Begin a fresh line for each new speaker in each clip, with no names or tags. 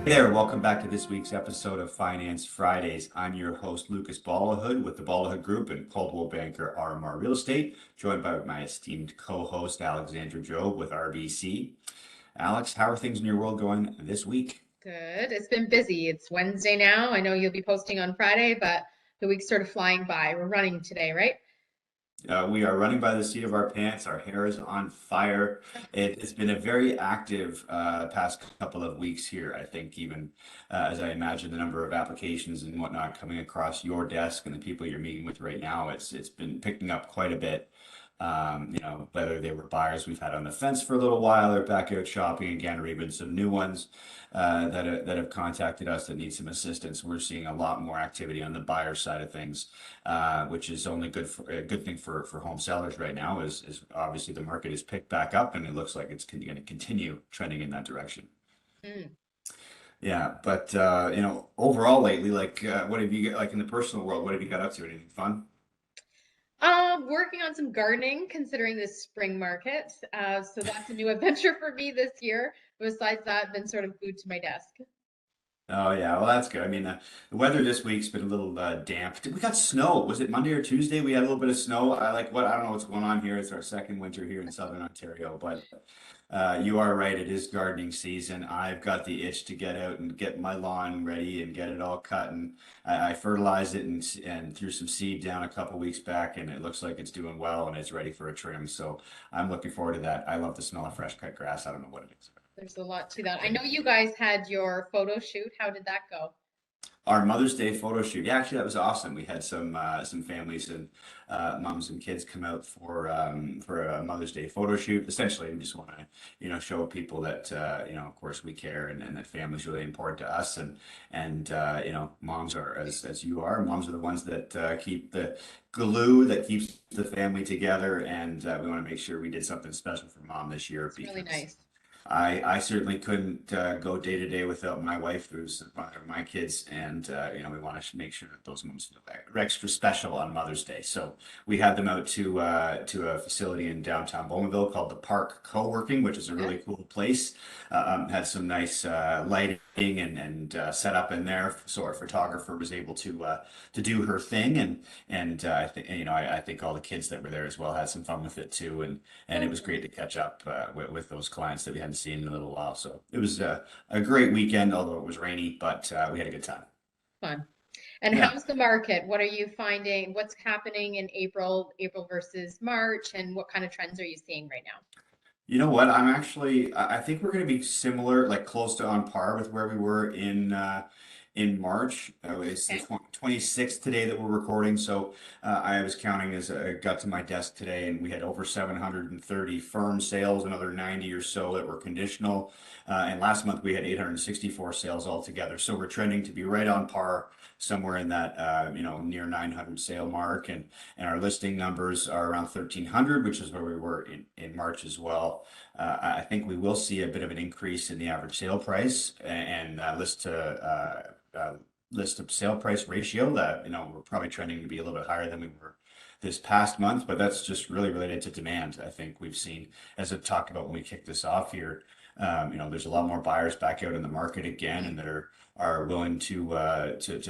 Hey there, welcome back to this week's episode of Finance Fridays. I'm your host, Lucas Ballahood with the Ballahood Group and Coldwell Banker RMR Real Estate, joined by my esteemed co-host, Alexandra Jobb with RBC. Alex, how are things in your world going this week?
Good. It's been busy. It's Wednesday now. I know you'll be posting on Friday, but the week's sort of flying by. We're running today, right?
We are running by the seat of our pants. Our hair is on fire. It's been a very active past couple of weeks here. I think even as I imagine the number of applications and whatnot coming across your desk and the people you're meeting with right now, it's been picking up quite a bit. Whether they were buyers we've had on the fence for a little while or back out shopping again, or even some new ones that have contacted us that need some assistance. We're seeing a lot more activity on the buyer side of things, which is only good for a good thing for home sellers right now. Is obviously the market is picked back up and it looks like it's going to continue trending in that direction.
Mm.
Yeah, but overall lately, what have you got, like in the personal world? What have you got up to? Anything fun?
Working on some gardening, considering this spring market. So that's a new adventure for me this year. Besides that, I've been sort of glued to my desk.
Oh yeah, well that's good. I mean, the weather this week's been a little damp. We got snow. Was it Monday or Tuesday? We had a little bit of snow. I don't know what's going on here. It's our second winter here in Southern Ontario, but you are right. It is gardening season. I've got the itch to get out and get my lawn ready and get it all cut. And I fertilized it and threw some seed down a couple weeks back, and it looks like it's doing well and it's ready for a trim. So I'm looking forward to that. I love the smell of fresh cut grass. I don't know what it is.
There's a lot to that. I know you guys had your photo shoot. How did that go?
Our Mother's Day photo shoot. Yeah, actually, that was awesome. We had some families and moms and kids come out for a Mother's Day photo shoot. Essentially, we just want to show people that of course we care and that family's really important to us and moms are as you are. Moms are the ones that keep the glue that keeps the family together, and we want to make sure we did something special for mom this year
It's really
because
nice.
I certainly couldn't go day to day without my wife, who's the mother of my kids, and we want to make sure that those moms feel extra special on Mother's Day. So we had them out to a facility in downtown Bowmanville called the Park Co-working, which is a
Yeah.
really cool place. Had some nice lighting and set up in there, so our photographer was able to do her thing, and I think I think all the kids that were there as well had some fun with it too, and it was great to catch up with those clients that we hadn't seen in a little while. So it was a great weekend, although it was rainy, but we had a good time.
Fun. And
Yeah.
how's the market? What are you finding? What's happening in April versus March, and what kind of trends are you seeing right now?
You know what? I think we're going to be similar, like close to on par with where we were in March. It's the
Okay.
26th today that we're recording. So I was counting as I got to my desk today, and we had over 730 firm sales, another 90 or so that were conditional. And last month we had 864 sales altogether. So we're trending to be right on par, somewhere in that near 900 sale mark, and our listing numbers are around 1,300, which is where we were in March as well. I think we will see a bit of an increase in the average sale price and list to sale price ratio that we're probably trending to be a little bit higher than we were this past month, but that's just really related to demand. I think we've seen, as I talked about when we kicked this off here, there's a lot more buyers back out in the market again, and that are willing to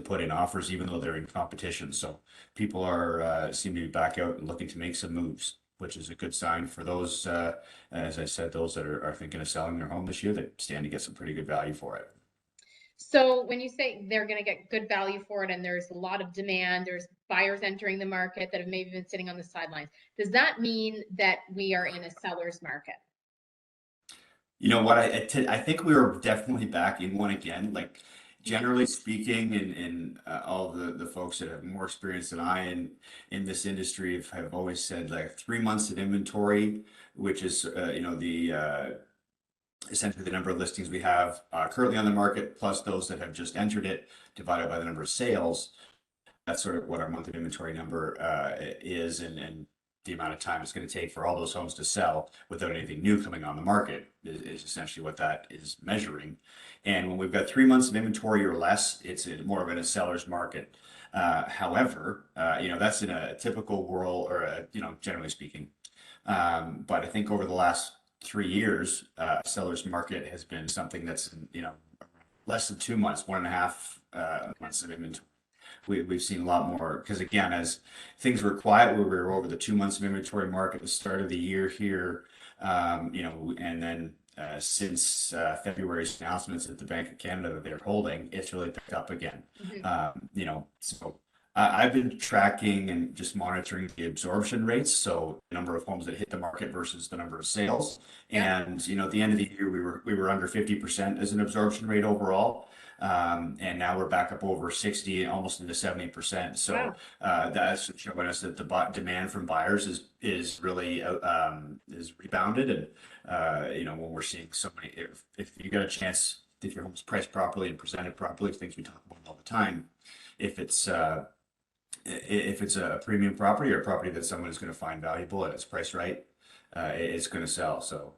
put in offers even though they're in competition. So people are seem to be back out and looking to make some moves, which is a good sign for those, as I said, those that are thinking of selling their home this year, that stand to get some pretty good value for it.
So when you say they're going to get good value for it and there's a lot of demand, there's buyers entering the market that have maybe been sitting on the sidelines, does that mean that we are in a seller's market?
You know what? I think we were definitely back in one again. Like
Yeah.
generally speaking, and all the folks that have more experience than I in this industry have always said like 3 months of inventory, which is the essentially the number of listings we have currently on the market plus those that have just entered it divided by the number of sales. That's sort of what our monthly inventory number is, and the amount of time it's going to take for all those homes to sell without anything new coming on the market is essentially what that is measuring. And when we've got 3 months of inventory or less, it's more of in a seller's market. However, that's in a typical world, or generally speaking. But I think over the last 3 years, seller's market has been something that's less than 2 months, 1.5 months of inventory. We've seen a lot more because again, as things were quiet, we were over the 2 months of inventory mark at the start of the year here, and then since February's announcements at the Bank of Canada that they're holding, it's really picked up again.
Mhm.
So I've been tracking and just monitoring the absorption rates, so the number of homes that hit the market versus the number of sales.
Yeah.
And at the end of the year, we were under 50% as an absorption rate overall. And now we're back up over 60, almost into 70%. So
Wow.
that's showing us that the demand from buyers is really is rebounded. And when we're seeing so many, if you get a chance, if your home's priced properly and presented properly, things we talk about all the time, if it's a premium property or a property that someone is going to find valuable and it's priced right, it's going to sell. So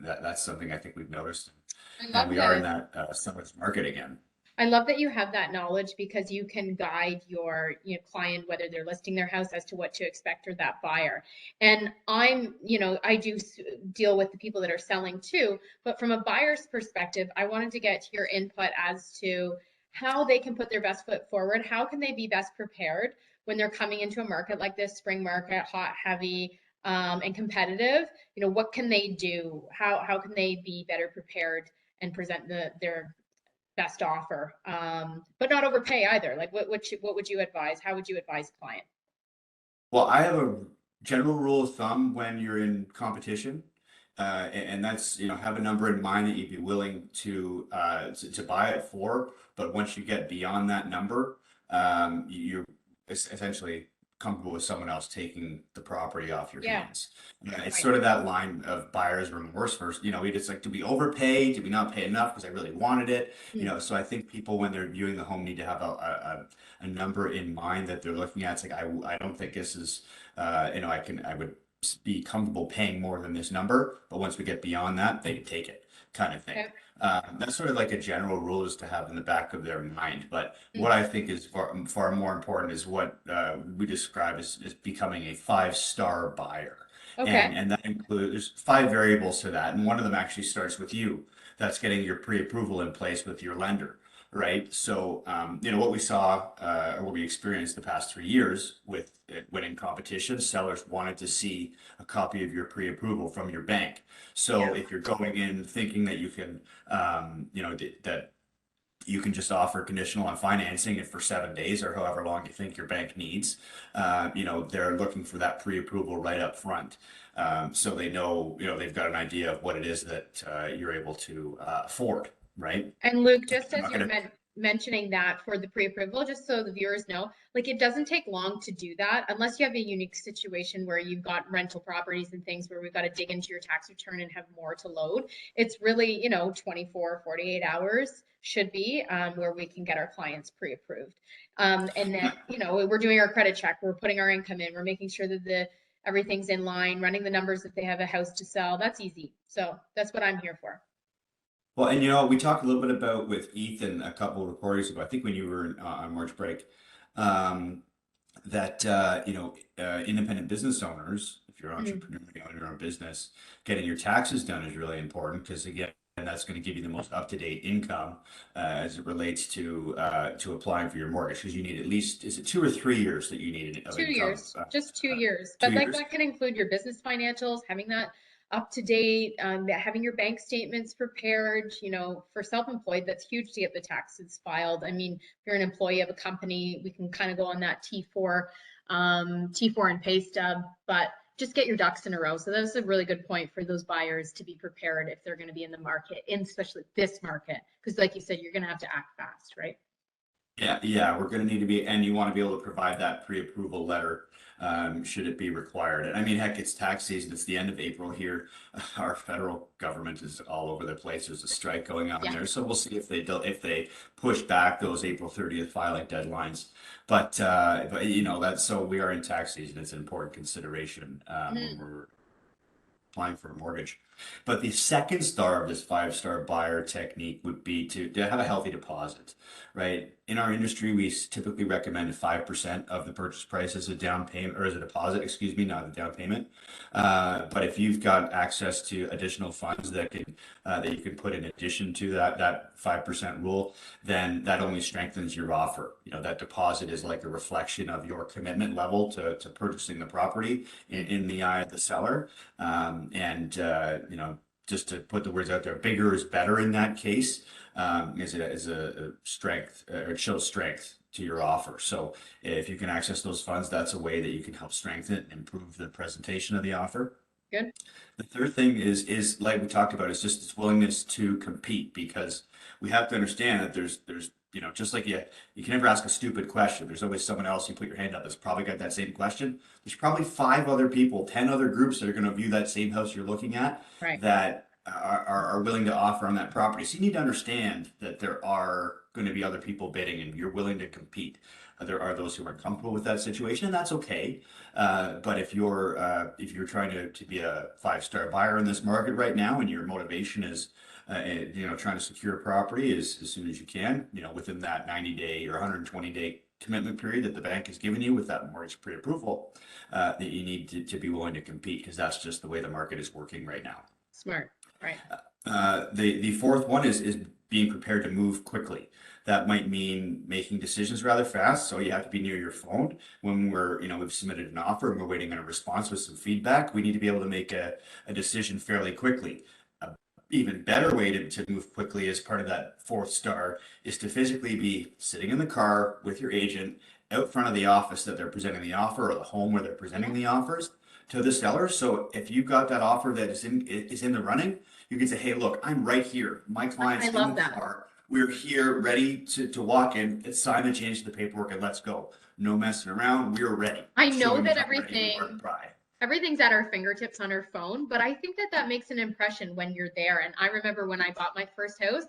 that's something I think we've noticed,
I
and
love
we are in
that.
that seller's market again.
I love that you have that knowledge because you can guide your client, whether they're listing their house, as to what to expect, or that buyer. And I do deal with the people that are selling too, but from a buyer's perspective, I wanted to get your input as to how they can put their best foot forward. How can they be best prepared when they're coming into a market like this spring market, hot, heavy, and competitive? What can they do? How can they be better prepared and present their best offer, but not overpay either? Like, what would you advise? How would you advise a client?
Well, I have a general rule of thumb when you're in competition, and that's have a number in mind that you'd be willing to buy it for. But once you get beyond that number, you're essentially comfortable with someone else taking the property off your
Yeah,
hands. It's
right.
sort of that line of buyer's remorse first. We just like, did we overpay? Did we not pay enough because I really wanted it?
Mm.
So I think people when they're viewing the home need to have a number in mind that they're looking at. It's like I don't think this is I would be comfortable paying more than this number, but once we get beyond that, they take it, kind of thing.
Okay.
That's sort of like a general rule is to have in the back of their mind. But what
Mm.
I think is far more important is what we describe as becoming a five-star buyer.
Okay.
And that includes there's five variables to that. And one of them actually starts with you. That's getting your pre-approval in place with your lender, right? So, what we saw or what we experienced the past 3 years with winning competition, sellers wanted to see a copy of your pre-approval from your bank. So
Yeah.
if you're going in thinking that you can, that you can just offer conditional on financing it for 7 days or however long you think your bank needs, they're looking for that pre-approval right up front. So they know, they've got an idea of what it is that you're able to afford, right?
And Luke, just
You're
as
not
you're
gonna.
mentioning that for the pre-approval, just so the viewers know, like, it doesn't take long to do that unless you have a unique situation where you've got rental properties and things where we've got to dig into your tax return and have more to load. It's really, 24, 48 hours should be where we can get our clients pre-approved. And then, we're doing our credit check, we're putting our income in, we're making sure that everything's in line, running the numbers if they have a house to sell. That's easy. So that's what I'm here for.
Well, and we talked a little bit about with Ethan a couple of recordings ago. I think when you were on March break, um, that independent business owners, if you're an
Mm.
entrepreneur, you own your own business, getting your taxes done is really important because again, that's going to give you the most up-to-date income as it relates to applying for your mortgage because you need at least is it 2 or 3 years that you need of
Two
income?
years, just two
Uh,
years.
two
But like
years.
that can include your business financials, having that up to date, having your bank statements prepared. For self-employed, that's huge to get the taxes filed. I mean, if you're an employee of a company, we can kind of go on that T4 and pay stub, but just get your ducks in a row. So that's a really good point for those buyers to be prepared if they're going to be in the market, and especially this market, because like you said, you're going to have to act fast, right?
Yeah, yeah, we're going to need to be, and you want to be able to provide that pre-approval letter, should it be required. And I mean, heck, it's tax season. It's the end of April here. Our federal government is all over the place. There's a strike going on
Yeah.
there, so we'll see if they push back those April 30th filing deadlines. But that's so we are in tax season. It's an important consideration when
Mhm.
we're applying for a mortgage. But the second star of this five-star buyer technique would be to have a healthy deposit, right? In our industry, we typically recommend 5% of the purchase price as a down payment, or as a deposit, excuse me, not a down payment. But if you've got access to additional funds that you can put in addition to that 5% rule, then that only strengthens your offer. You know, that deposit is like a reflection of your commitment level to purchasing the property in the eye of the seller. You know, just to put the words out there, bigger is better in that case, is a strength, or it shows strength to your offer. So if you can access those funds, that's a way that you can help strengthen and improve the presentation of the offer.
Good.
The third thing is like we talked about, is just its willingness to compete, because we have to understand that there's you know, just like you can never ask a stupid question. There's always someone else, you put your hand up, that's probably got that same question. There's probably 5 other people, 10 other groups that are going to view that same house you're looking at,
Right.
that are willing to offer on that property. So you need to understand that there are going to be other people bidding and you're willing to compete. There are those who are comfortable with that situation, and that's okay. But if you're trying to be a 5-star buyer in this market right now, and your motivation is you know, trying to secure a property as soon as you can, you know, within that 90-day or 120-day commitment period that the bank has given you with that mortgage pre-approval, that you need to be willing to compete, because that's just the way the market is working right now.
Smart. Right.
The fourth one is being prepared to move quickly. That might mean making decisions rather fast. So you have to be near your phone when we've submitted an offer and we're waiting on a response with some feedback. We need to be able to make a decision fairly quickly. Even better way to move quickly as part of that 4th star is to physically be sitting in the car with your agent out front of the office that they're presenting the offer, or the home where they're presenting the offers to the seller. So if you've got that offer that is in the running, you can say, hey, look, I'm right here. My client's in the car. We're here ready to walk in. It's sign the change to the paperwork and let's go. No messing around. We're ready.
I know that everything's at our fingertips on our phone, but I think that makes an impression when you're there. And I remember when I bought my first house,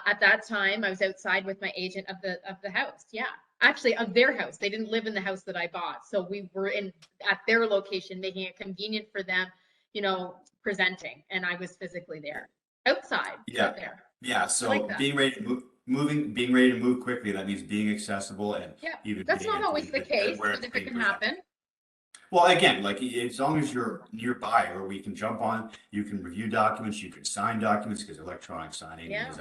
at that time I was outside with my agent of the house. Yeah, actually of their house. They didn't live in the house that I bought, so we were at their location, making it convenient for them, you know, presenting, and I was physically there outside.
Yeah,
there.
yeah. So being ready to being ready to move quickly, that means being accessible, and
even that's not always the case, but if it can happen.
Well, again, like as long as you're nearby, or we can jump on, you can review documents, you can sign documents, because electronic signing is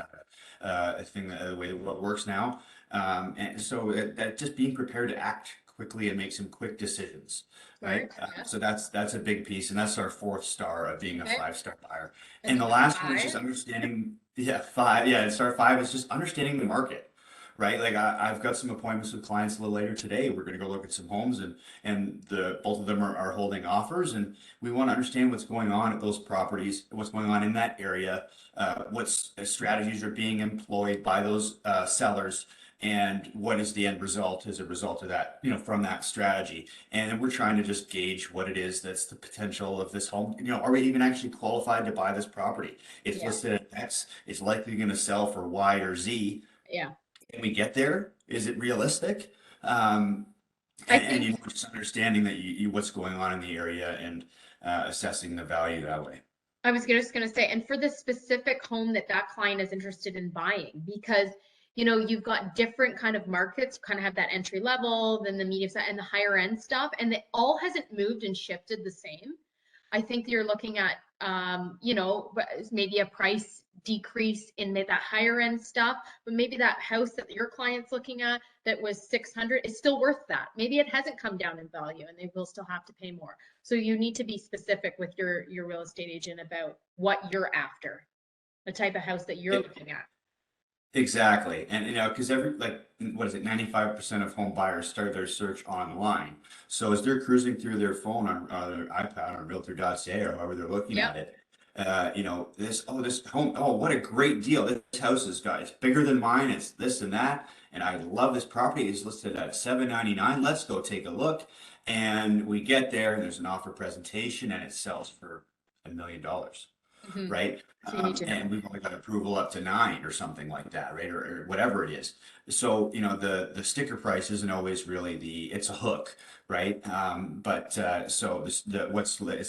a thing the way what works now. And so that just being prepared to act quickly and make some quick decisions, right? So that's a big piece, and that's our 4th star of being a 5-star buyer. And the last one is just understanding. Yeah, 5. Yeah, star 5 is just understanding the market. Right, like I've got some appointments with clients a little later today. We're going to go look at some homes, and both of them are holding offers, and we want to understand what's going on at those properties, what's going on in that area, what strategies are being employed by those sellers, and what is the end result as a result of that, you know, from that strategy. And then we're trying to just gauge what it is that's the potential of this home. You know, are we even actually qualified to buy this property? It's listed at X. It's likely going to sell for Y or Z.
Yeah.
Can we get there? Is it realistic? And you know, just understanding that what's going on in the area, and assessing the value that way.
I was just going to say, and for the specific home that client is interested in buying, because you know, you've got different kind of markets, kind of have that entry level, then the medium side and the higher end stuff, and it all hasn't moved and shifted the same. I think you're looking at, you know, maybe a price decrease in that higher end stuff, but maybe that house that your client's looking at that was 600 is still worth that. Maybe it hasn't come down in value and they will still have to pay more. So you need to be specific with your real estate agent about what you're after, the type of house that you're looking at.
Exactly. And you know, because what is it, 95% of home buyers start their search online. So as they're cruising through their phone on their iPad on realtor.ca or however they're looking at it, you know, this home, what a great deal. This house it's bigger than mine, it's this and that, and I love this property. It's listed at $799. Let's go take a look. And we get there and there's an offer presentation and it sells for $1 million.
Mhm.
right?
So you need to
And
know.
we've only got approval up to 9 or something like that, right? Or whatever it is. So, you know, the sticker price isn't always really it's a hook, right? So it's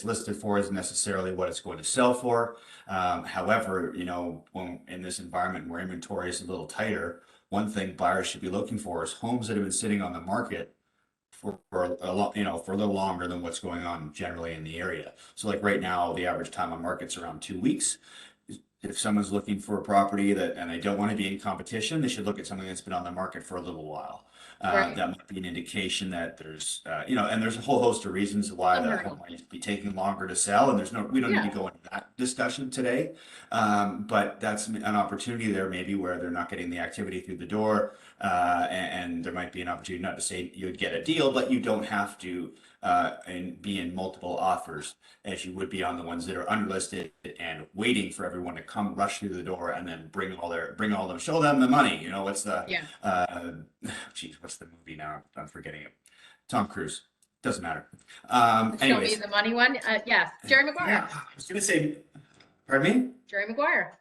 listed for isn't necessarily what it's going to sell for. However, you know, when in this environment where inventory is a little tighter, one thing buyers should be looking for is homes that have been sitting on the market for a lot, you know, for a little longer than what's going on generally in the area. So like right now, the average time on market's around 2 weeks. If someone's looking for a property and they don't want to be in competition, they should look at something that's been on the market for a little while.
Right.
That might be an indication that there's, you know, and there's a whole host of reasons why
Some
the home
hurdle.
might be taking longer to sell. And we don't need to
Yeah.
go into that discussion today. But that's an opportunity there maybe where they're not getting the activity through the door. And there might be an opportunity, not to say you'd get a deal, but you don't have to and be in multiple offers as you would be on the ones that are unlisted and waiting for everyone to come rush through the door and then show them the money. You know,
Yeah.
what's the movie now? I'm forgetting it. Tom Cruise. Doesn't matter.
Show me
Anyways,
the money one. Yes. Jerry
yeah,
Maguire.
I was gonna say, pardon me?
Jerry Maguire.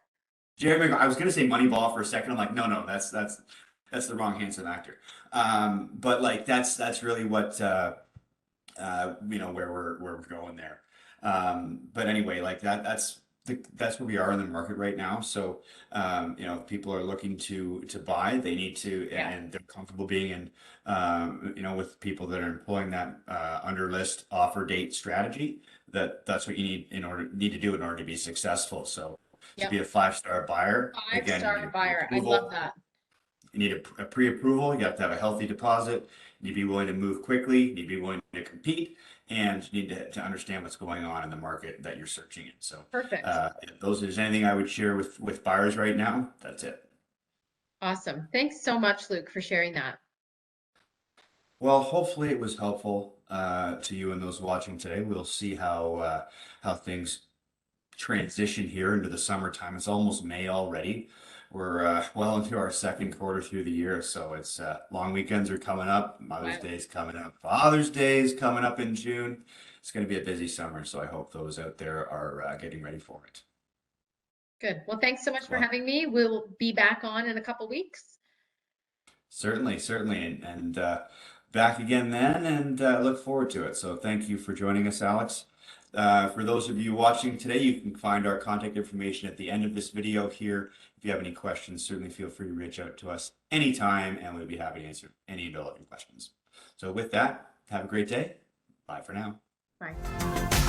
I was gonna say Moneyball for a second. I'm like, no, that's the wrong handsome actor. But like that's really what you know where we're going there. But anyway, like that's where we are in the market right now. So you know, if people are looking to buy, they need to,
Yeah.
and they're comfortable being in you know, with people that are employing that under list offer date strategy. That's what you need to do in order to be successful. So to be
Yep.
a 5-star buyer, again, you need
Five-star
a
buyer. I love
pre-approval.
that.
You need a pre-approval. You have to have a healthy deposit. You need to be willing to move quickly. You need to be willing to compete, and you need to understand what's going on in the market that you're searching in. So,
Perfect.
if there's anything I would share with buyers right now, that's it.
Awesome. Thanks so much, Luke, for sharing that.
Well, hopefully it was helpful to you and those watching today. We'll see how things transition here into the summertime. It's almost May already. We're well into our second quarter through the year, so it's long weekends are coming up. Mother's
Wow.
Day is coming up. Father's Day is coming up in June. It's going to be a busy summer, so I hope those out there are getting ready for it.
Good. Well, thanks so much for
Well,
having me. We'll be back on in a couple weeks.
certainly, and back again then, and look forward to it. So thank you for joining us, Alex. For those of you watching today, you can find our contact information at the end of this video here. If you have any questions, certainly feel free to reach out to us anytime, and we'll be happy to answer any of your questions. So with that, have a great day. Bye for now.
Bye.